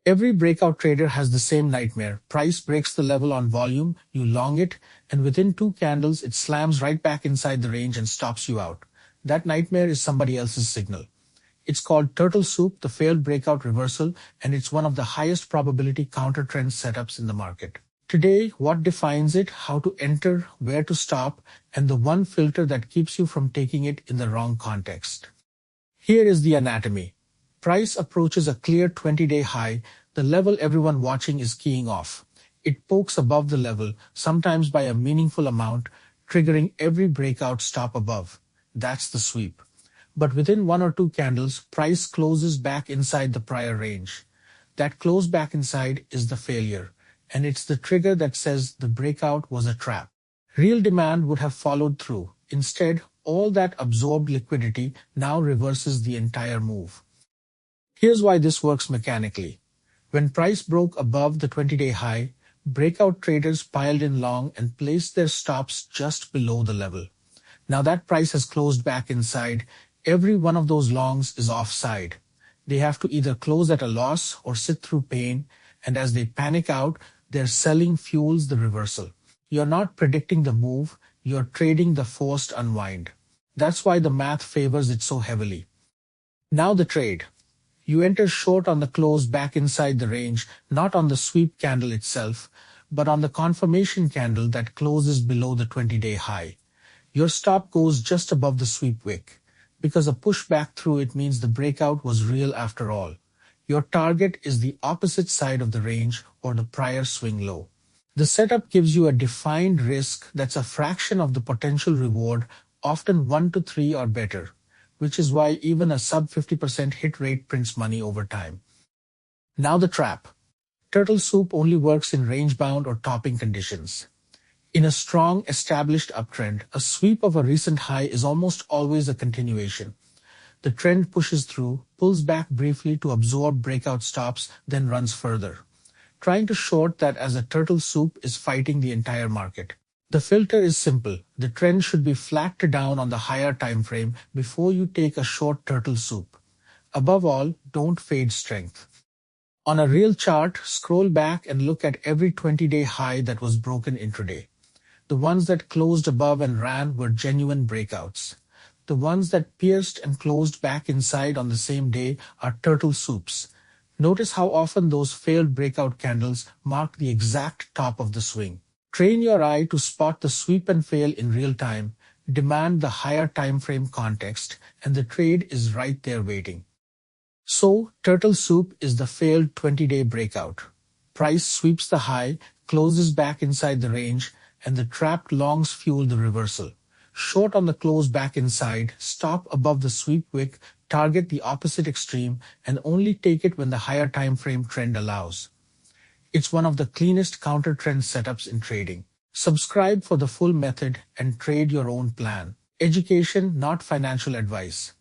Every breakout trader has the same nightmare. Price breaks the level on volume, you long it, and within two candles it slams right back inside the range and stops you out. That nightmare is somebody else's signal. It's called turtle soup, the failed breakout reversal, and it's one of the highest probability counter-trend setups in the market. Today, what defines it, how to enter, where to stop, and the one filter that keeps you from taking it in the wrong context. Here is the anatomy. Price approaches a clear 20-day high, the level everyone watching is keying off. It pokes above the level, sometimes by a meaningful amount, triggering every breakout stop above. That's the sweep. But within one or two candles, price closes back inside the prior range. That close back inside is the failure, and it's the trigger that says the breakout was a trap. Real demand would have followed through. Instead, all that absorbed liquidity now reverses the entire move. Here's why this works mechanically. When price broke above the 20-day high, breakout traders piled in long and placed their stops just below the level. Now that price has closed back inside, every one of those longs is offside. They have to either close at a loss or sit through pain, and as they panic out, their selling fuels the reversal. You're not predicting the move, you're trading the forced unwind. That's why the math favors it so heavily. Now the trade. You enter short on the close back inside the range, not on the sweep candle itself, but on the confirmation candle that closes below the 20-day high. Your stop goes just above the sweep wick, because a push back through it means the breakout was real after all. Your target is the opposite side of the range or the prior swing low. The setup gives you a defined risk that's a fraction of the potential reward, often 1 to 3 or better, which is why even a sub 50% hit rate prints money over time. Now the trap. Turtle soup only works in range-bound or topping conditions. In a strong, established uptrend, a sweep of a recent high is almost always a continuation. The trend pushes through, pulls back briefly to absorb breakout stops, then runs further. Trying to short that as a turtle soup is fighting the entire market. The filter is simple. The trend should be flat to down on the higher time frame before you take a short turtle soup. Above all, don't fade strength. On a real chart, scroll back and look at every 20-day high that was broken intraday. The ones that closed above and ran were genuine breakouts. The ones that pierced and closed back inside on the same day are turtle soups. Notice how often those failed breakout candles mark the exact top of the swing. Train your eye to spot the sweep and fail in real time, demand the higher time frame context, and the trade is right there waiting. So, turtle soup is the failed 20-day breakout. Price sweeps the high, closes back inside the range, and the trapped longs fuel the reversal. Short on the close back inside, stop above the sweep wick, target the opposite extreme, and only take it when the higher time frame trend allows. It's one of the cleanest counter-trend setups in trading. Subscribe for the full method and trade your own plan. Education, not financial advice.